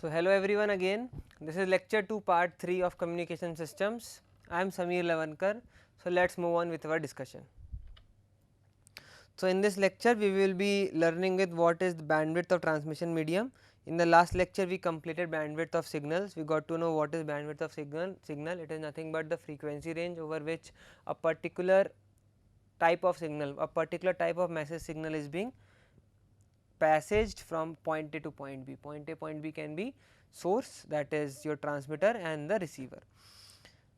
So, hello everyone again. This is lecture 2 part 3 of communication systems. I am Sameer Lavankar. So, let us move on with our discussion. So, in this lecture we will be learning with what is the bandwidth of transmission medium. In the last lecture we completed bandwidth of signals. We got to know what is bandwidth of signal. It is nothing but the frequency range over which a particular type of signal, a particular type of message signal is being passaged from point A to point B. Point A, point B can be source, that is your transmitter, and the receiver.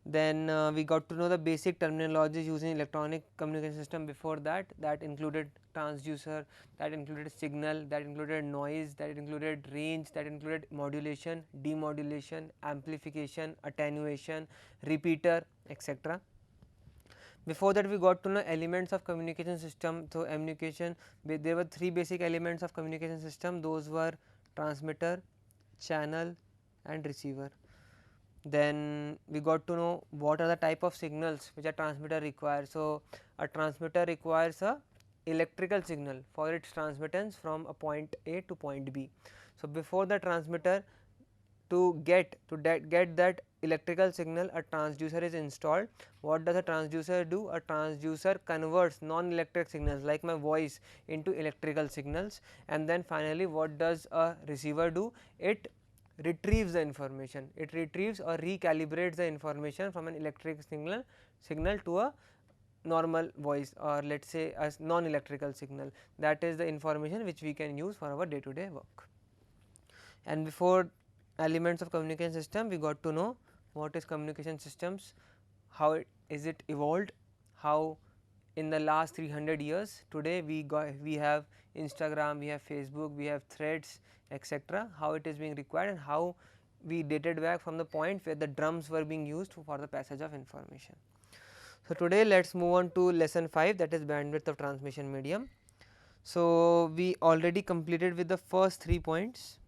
Then we got to know the basic terminologies using electronic communication system. Before that included transducer, that included signal, that included noise, that included range, that included modulation, demodulation, amplification, attenuation, repeater, etc. Before that we got to know elements of communication system. So, communication, there were 3 basic elements of communication system, those were transmitter, channel and receiver. Then we got to know what are the type of signals which a transmitter requires. So, a transmitter requires a electrical signal for its transmittance from a point A to point B. So, before the transmitter to get that electrical signal, a transducer is installed. What does a transducer do? A transducer converts non-electric signals like my voice into electrical signals, and then finally what does a receiver do? It retrieves the information, it retrieves or recalibrates the information from an electric signal to a normal voice, or let us say as non-electrical signal. That is the information which we can use for our day to day work. And before elements of communication system, we got to know what is communication systems, how is it evolved, how in the last 300 years today we have Instagram, we have Facebook, we have threads, etc., how it is being required and how we dated back from the point where the drums were being used for the passage of information. So, today let us move on to lesson 5, that is bandwidth of transmission medium. So, we already completed with the first 3 points.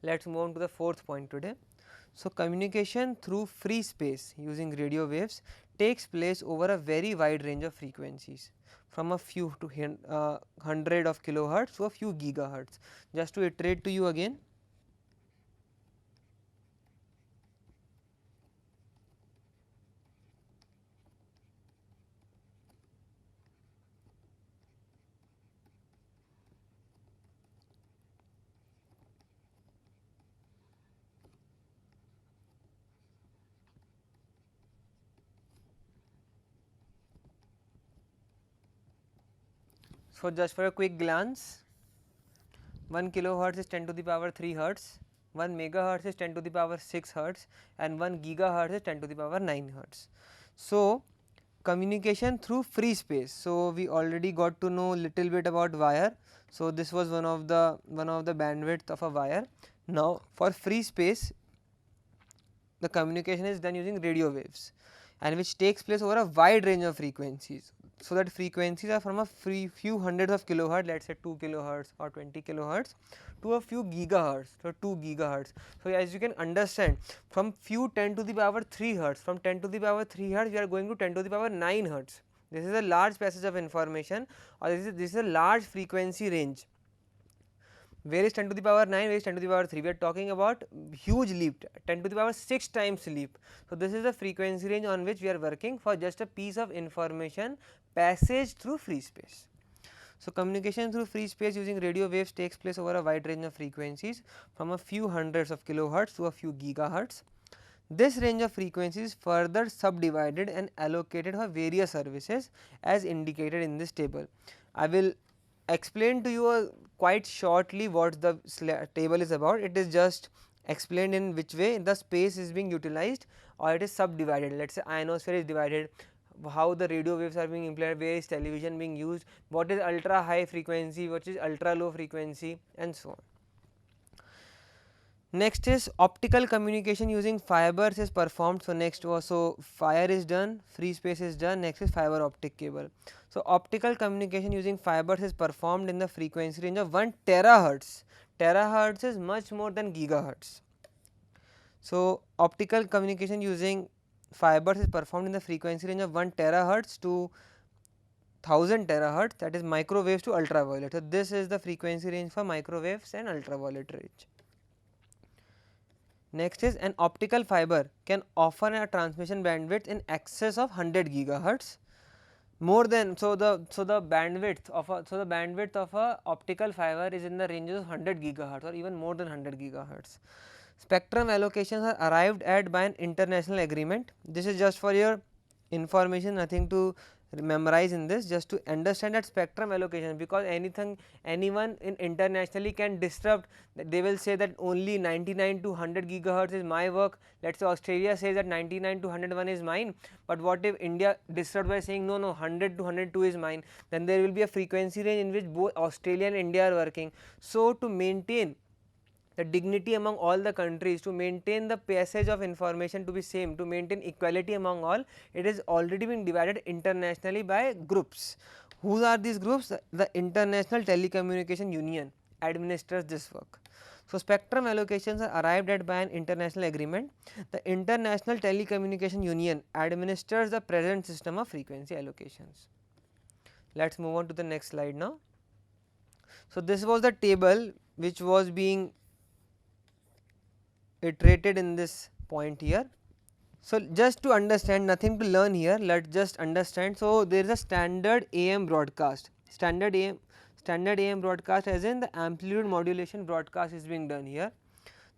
Let us move on to the fourth point today. So, communication through free space using radio waves takes place over a very wide range of frequencies, from a few to 100 of kilohertz to a few gigahertz. Just to iterate to you again, so just for a quick glance, 1 kilohertz is 10 to the power 3 hertz, 1 megahertz is 10 to the power 6 hertz, and 1 gigahertz is 10 to the power 9 hertz. So, communication through free space. So, we already got to know little bit about wire. So, this was one of the bandwidth of a wire. Now, for free space, the communication is done using radio waves, and which takes place over a wide range of frequencies. So, that frequencies are from a few hundreds of kilohertz, let us say 2 kilohertz or 20 kilohertz to a few gigahertz, so 2 gigahertz. So, as you can understand, from few 10 to the power 3 hertz, from 10 to the power 3 hertz we are going to 10 to the power 9 hertz. This is a large passage of information, or this is a large frequency range. Where is 10 to the power 9, where is 10 to the power 3? We are talking about huge leap, 10 to the power 6 times leap. So, this is the frequency range on which we are working for just a piece of information passage through free space. So, communication through free space using radio waves takes place over a wide range of frequencies, from a few hundreds of kilohertz to a few gigahertz. This range of frequencies is further subdivided and allocated for various services as indicated in this table. I will explain to you quite shortly what the table is about. It is just explained in which way the space is being utilized, or it is subdivided. Let us say ionosphere is divided, how the radio waves are being implemented, where is television being used, what is ultra high frequency, what is ultra low frequency, and so on. Next is optical communication using fibers is performed. So, next also fire is done, free space is done, next is fiber optic cable. So, optical communication using fibers is performed in the frequency range of 1 terahertz. Terahertz is much more than gigahertz. So, optical communication using fibers is performed in the frequency range of 1 terahertz to 1000 terahertz, that is microwaves to ultraviolet. So, this is the frequency range for microwaves and ultraviolet range. Next is an optical fiber can offer a transmission bandwidth in excess of 100 gigahertz, more than, so the bandwidth of a optical fiber is in the range of 100 gigahertz or even more than 100 gigahertz. Spectrum allocations are arrived at by an international agreement. This is just for your information, nothing to memorize in this, just to understand that spectrum allocation, because anyone in internationally can disrupt. They will say that only 99 to 100 gigahertz is my work. Let us say Australia says that 99 to 101 is mine, but what if India disrupt by saying no, 100 to 102 is mine, then there will be a frequency range in which both Australia and India are working. So to maintain the dignity among all the countries, to maintain the passage of information to be same, to maintain equality among all, it is already been divided internationally by groups. Who are these groups? The International Telecommunication Union administers this work. So, spectrum allocations are arrived at by an international agreement. The International Telecommunication Union administers the present system of frequency allocations. Let us move on to the next slide now. So, this was the table which was being iterated in this point here. So, just to understand, nothing to learn here, let us just understand. So, there is a standard AM broadcast, standard AM broadcast, as in the amplitude modulation broadcast is being done here.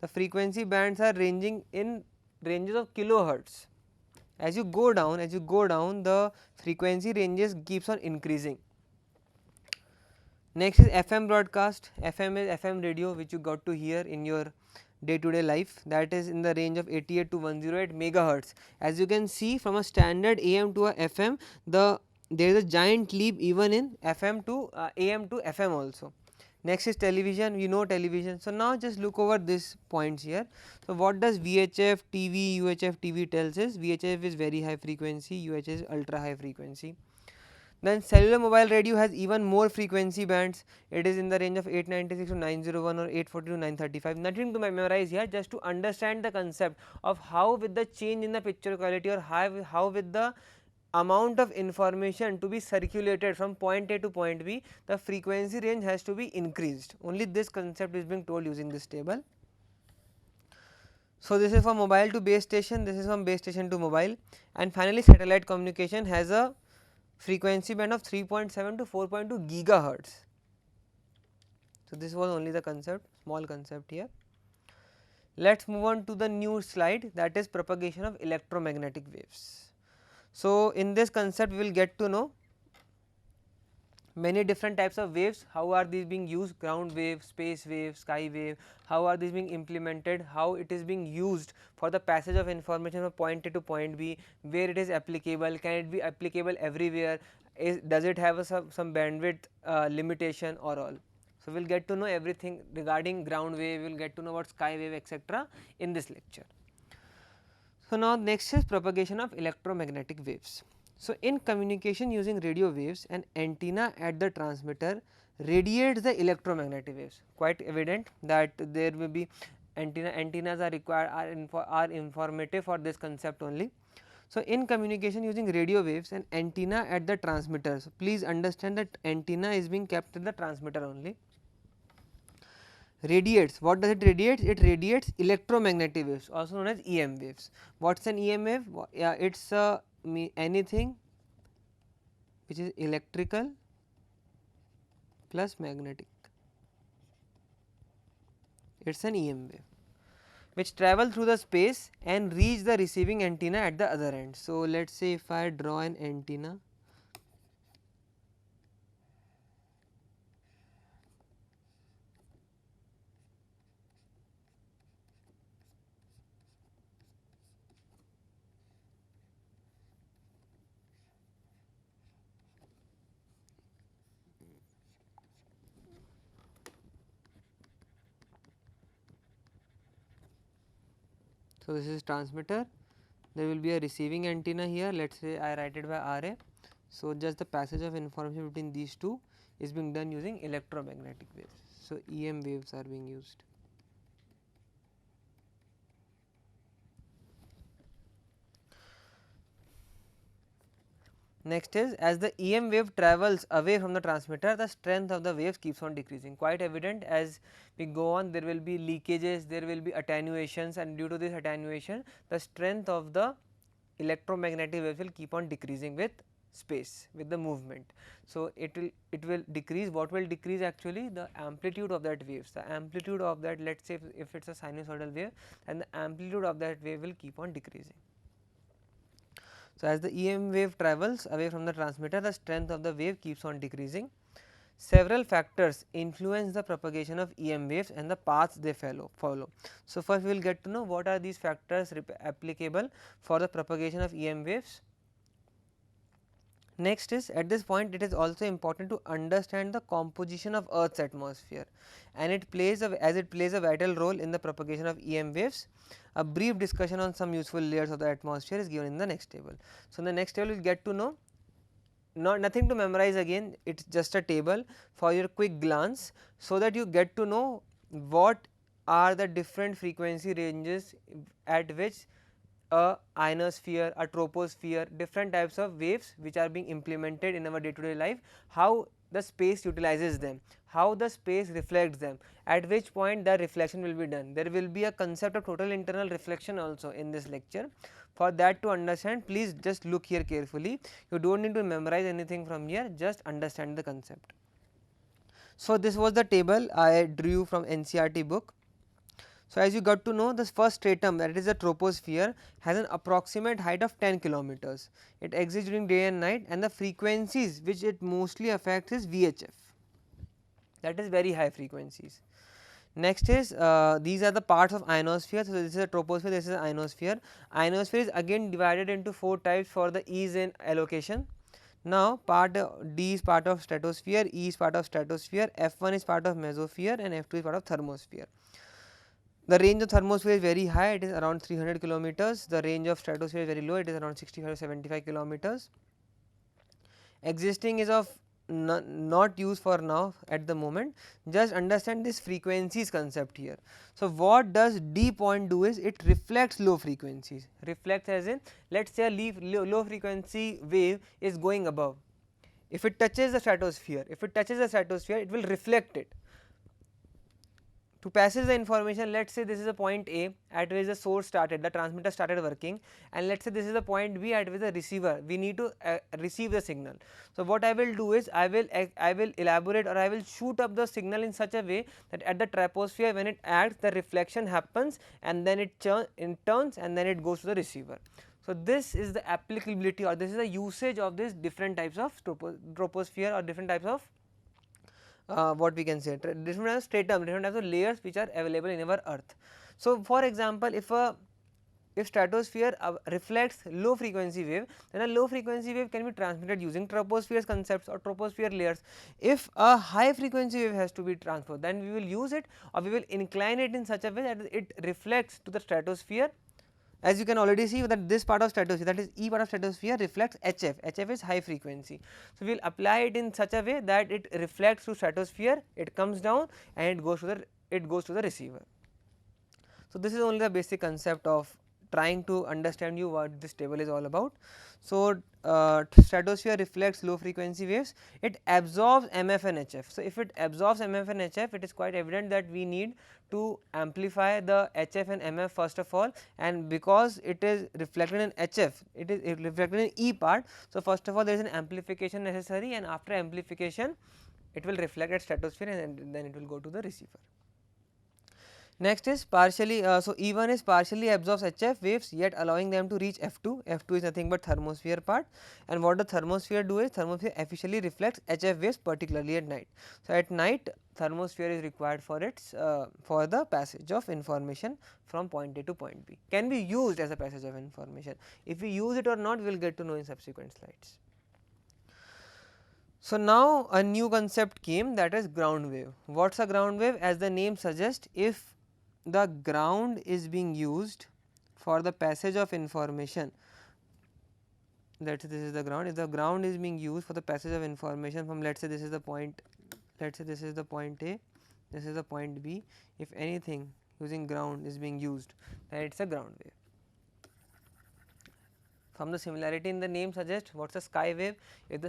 The frequency bands are ranging in ranges of kilohertz. As you go down, the frequency ranges keeps on increasing. Next is FM broadcast. FM is FM radio, which you got to hear in your day to day life, that is in the range of 88 to 108 megahertz. As you can see, from a standard AM to a FM, there is a giant leap even in FM to AM to FM also. Next is television, we know television. So, now just look over these points here. So, what does VHF TV, UHF TV tells us? VHF is very high frequency, UHF is ultra high frequency. Then cellular mobile radio has even more frequency bands. It is in the range of 896 to 901 or 840 to 935. Nothing to memorize here, just to understand the concept of how with the change in the picture quality, or how with the amount of information to be circulated from point A to point B, the frequency range has to be increased. Only this concept is being told using this table. So, this is from mobile to base station, this is from base station to mobile, and finally satellite communication has a frequency band of 3.7 to 4.2 gigahertz. So, this was only the concept, small concept here. Let us move on to the new slide, that is propagation of electromagnetic waves. So, in this concept we will get to know many different types of waves, how are these being used, ground wave, space wave, sky wave, how are these being implemented, how it is being used for the passage of information from point A to point B, where it is applicable, can it be applicable everywhere, does it have some bandwidth limitation or all. So, we will get to know everything regarding ground wave, we will get to know about sky wave, etc. in this lecture. So, now next is propagation of electromagnetic waves. So, in communication using radio waves, an antenna at the transmitter radiates the electromagnetic waves. Quite evident that there will be antennas are required, are informative for this concept only. So, in communication using radio waves, an antenna at the transmitter. So, please understand that antenna is being kept at the transmitter only. Radiates, what does it radiate? It radiates electromagnetic waves, also known as EM waves. What is an EM wave? Yeah, it is anything which is electrical plus magnetic, it is an EM wave which travel through the space and reach the receiving antenna at the other end. So, let us say if I draw an antenna, so this is transmitter, there will be a receiving antenna here, let us say I write it by RA. So, just the passage of information between these two is being done using electromagnetic waves. So, EM waves are being used. Next is, as the EM wave travels away from the transmitter, the strength of the waves keeps on decreasing. Quite evident, as we go on, there will be leakages, there will be attenuations, and due to this attenuation, the strength of the electromagnetic waves will keep on decreasing with space, with the movement. So it will decrease. What will decrease? Actually the amplitude of that waves, the amplitude of that, let us say if it is a sinusoidal wave, and the amplitude of that wave will keep on decreasing. So as the EM wave travels away from the transmitter, the strength of the wave keeps on decreasing. Several factors influence the propagation of EM waves and the paths they follow. So first we will get to know what are these factors applicable for the propagation of EM waves. Next is, at this point it is also important to understand the composition of Earth's atmosphere, and it plays a vital role in the propagation of EM waves. A brief discussion on some useful layers of the atmosphere is given in the next table. So in the next table we will get to know, nothing to memorize again, it is just a table for your quick glance, so that you get to know what are the different frequency ranges at which a ionosphere, a troposphere, different types of waves which are being implemented in our day to day life, how the space utilizes them, how the space reflects them, at which point the reflection will be done. There will be a concept of total internal reflection also in this lecture. For that to understand, please just look here carefully, you do not need to memorize anything from here, just understand the concept. So this was the table I drew from NCERT book. So as you got to know, this first stratum, that is the troposphere, has an approximate height of 10 kilometers. It exists during day and night, and the frequencies which it mostly affects is VHF, that is very high frequencies. Next is, these are the parts of ionosphere. So this is a troposphere, this is an ionosphere. Ionosphere is again divided into 4 types for the ease in allocation. Now part D is part of stratosphere, E is part of stratosphere, F1 is part of mesosphere, and F2 is part of thermosphere. The range of thermosphere is very high, it is around 300 kilometers. The range of stratosphere is very low, it is around 65 to 75 kilometers. Existing is of not used for now at the moment, just understand this frequencies concept here. So what does D point do is, it reflects low frequencies, reflects as in, let us say a low frequency wave is going above. If it touches the stratosphere, it will reflect it. To passage the information, let us say this is a point A at which the source started, the transmitter started working, and let us say this is the point B at which the receiver, we need to receive the signal. So what I will do is, I will elaborate, or I will shoot up the signal in such a way that at the troposphere when it acts, the reflection happens and then it turns and then it goes to the receiver. So this is the applicability, or this is the usage of this different types of troposphere, or different types of what we can say, different types of stratum, different types of layers which are available in our earth. So for example, if stratosphere reflects low frequency wave, then a low frequency wave can be transmitted using troposphere concepts or troposphere layers. If a high frequency wave has to be transferred, then we will use it, or we will incline it in such a way that it reflects to the stratosphere. As you can already see that this part of stratosphere, that is E part of stratosphere, reflects HF, HF is high frequency. So we will apply it in such a way that it reflects to stratosphere, it comes down and it goes to the receiver. So this is only the basic concept of trying to understand you what this table is all about. So stratosphere reflects low frequency waves, it absorbs MF and HF. So if it absorbs MF and HF, it is quite evident that we need to amplify the HF and MF first of all, and because it is reflected in HF, it is reflected in E part. So first of all there is an amplification necessary, and after amplification it will reflect at stratosphere and then it will go to the receiver. Next is partially, so E1 is partially absorbs HF waves, yet allowing them to reach F2. F2 is nothing but thermosphere part, and what the thermosphere do is, thermosphere efficiently reflects HF waves, particularly at night. So at night thermosphere is required for its for the passage of information from point A to point B, can be used as a passage of information. If we use it or not, we will get to know in subsequent slides. So now a new concept came, that is ground wave. What is a ground wave? As the name suggests, if the ground is being used for the passage of information, that is, this is the ground, if the ground is being used for the passage of information from, let us say this is the point, let us say this is the point A, this is the point B, if anything using ground is being used, then it is a ground wave. From the similarity in the name suggests what is a sky wave. If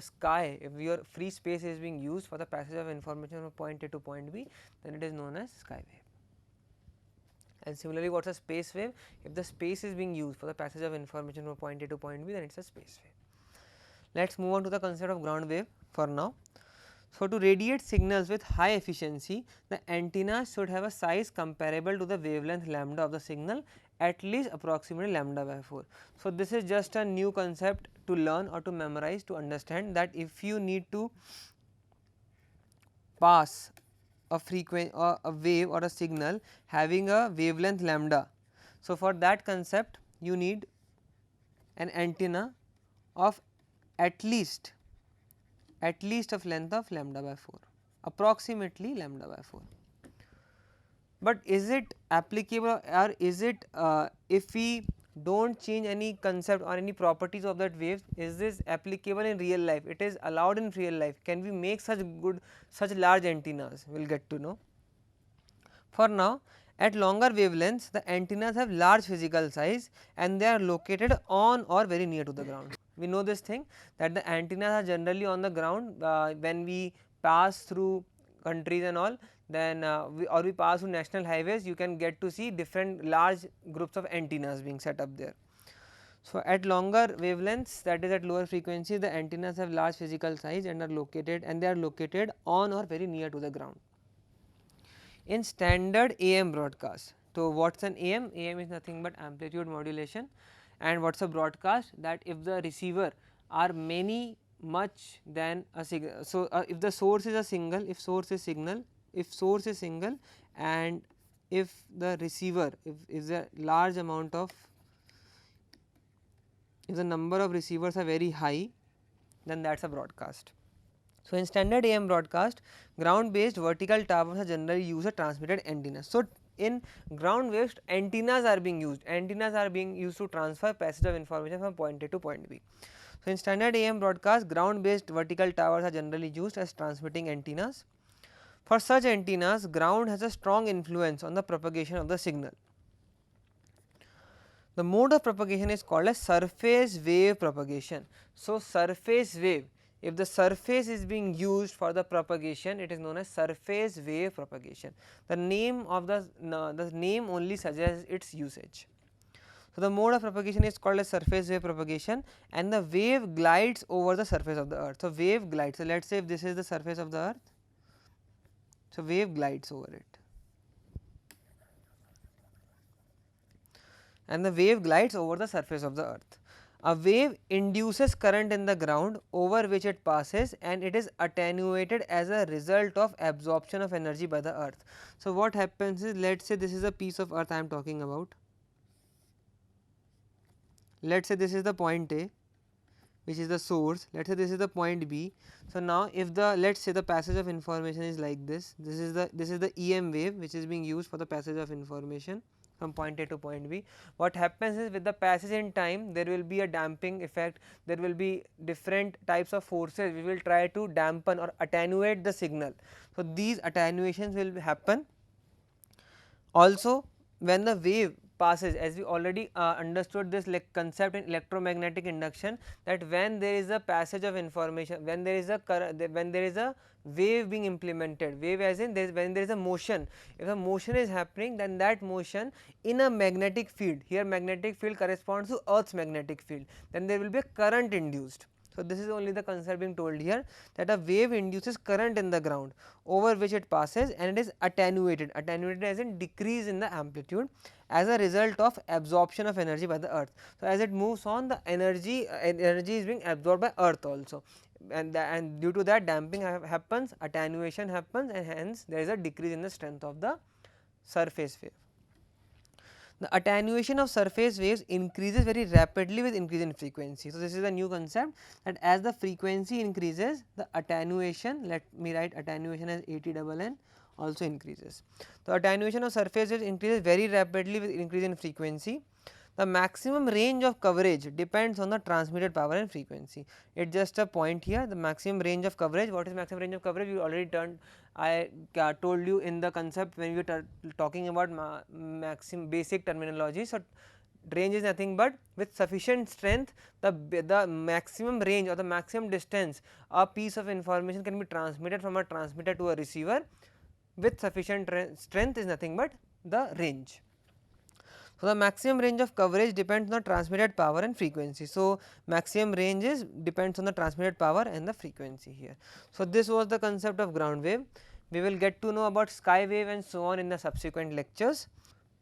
your free space is being used for the passage of information from point A to point B, then it is known as sky wave. And similarly, what is a space wave? If the space is being used for the passage of information from point A to point B, then it is a space wave. Let us move on to the concept of ground wave for now. So, to radiate signals with high efficiency, the antenna should have a size comparable to the wavelength lambda of the signal, at least approximately lambda by 4. So, this is just a new concept to learn or to memorize, to understand that if you need to pass a frequency or a wave or a signal having a wavelength lambda. So, for that concept you need an antenna of at least of length of lambda by 4, approximately lambda by 4. But is it applicable, or is it if we do not change any concept or any properties of that wave, is this applicable in real life? It is allowed in real life. Can we make such large antennas? We will get to know. For now, at longer wavelengths, the antennas have large physical size and they are located on or very near to the ground. We know this thing, that the antennas are generally on the ground when we pass through countries and all, then we pass through national highways, you can get to see different large groups of antennas being set up there. So, at longer wavelengths, that is at lower frequencies, the antennas have large physical size and they are located on or very near to the ground. In standard AM broadcast, so what is an AM? AM is nothing but amplitude modulation, and what is a broadcast? That if the receiver are much than a signal. So, if the source is a single, if source is single, and if the receiver, if is a large amount of, if the number of receivers are very high, then that is a broadcast. So, in standard AM broadcast, ground based vertical towers are generally used as transmitted antennas. So, in ground based antennas are being used to transfer passage of information from point A to point B. So, in standard AM broadcast, ground based vertical towers are generally used as transmitting antennas. For such antennas, ground has a strong influence on the propagation of the signal. The mode of propagation is called as surface wave propagation. So, surface wave, if the surface is being used for the propagation, it is known as surface wave propagation. The name of the name only suggests its usage. So, the mode of propagation is called as surface wave propagation, and the wave glides over the surface of the earth. So, wave glides. So, let us say if this is the surface of the earth, so wave glides over it, and the wave glides over the surface of the earth. A wave induces current in the ground over which it passes, and it is attenuated as a result of absorption of energy by the earth. So, what happens is, let us say this is a piece of earth I am talking about. Let us say this is the point A, which is the source, let us say this is the point B. So, now if the, let us say the passage of information is like this, this is the EM wave which is being used for the passage of information from point A to point B. What happens is, with the passage in time, there will be a damping effect, there will be different types of forces, we will try to dampen or attenuate the signal. So, these attenuations will happen. Also, when the wave passes, as we already understood this concept in electromagnetic induction, that when there is a passage of information, when there is a wave being implemented, wave as in when there is a motion, if a motion is happening, then that motion in a magnetic field, here magnetic field corresponds to earth's magnetic field, then there will be a current induced. So, this is only the concept being told here, that a wave induces current in the ground over which it passes, and it is attenuated as in decrease in the amplitude as a result of absorption of energy by the earth. So, as it moves on, the energy is being absorbed by earth also, and due to that damping happens, attenuation happens, and hence there is a decrease in the strength of the surface wave. The attenuation of surface waves increases very rapidly with increase in frequency. So, this is a new concept, that as the frequency increases, the attenuation, let me write attenuation as ATNN, also increases. The attenuation of surface waves increases very rapidly with increase in frequency. The maximum range of coverage depends on the transmitted power and frequency. It is just a point here, the maximum range of coverage. What is maximum range of coverage? We already I told you in the concept when we were talking about maximum basic terminology. So, range is nothing but with sufficient strength the maximum range or the maximum distance a piece of information can be transmitted from a transmitter to a receiver with sufficient strength is nothing but the range. So, the maximum range of coverage depends on the transmitted power and frequency. So, maximum range is depends on the transmitted power and the frequency here. So, this was the concept of ground wave. We will get to know about sky wave and so on in the subsequent lectures.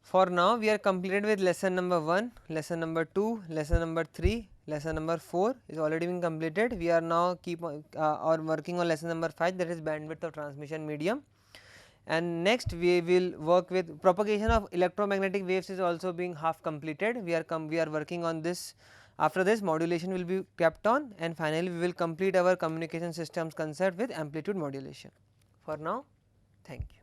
For now, we are completed with lesson number 1, lesson number 2, lesson number 3, lesson number 4 is already been completed. We are now working on lesson number 5, that is bandwidth of transmission medium. And next we will work with propagation of electromagnetic waves is also being half completed. We are working on this. After this, modulation will be kept on, and finally we will complete our communication systems concept with amplitude modulation. For now, thank you.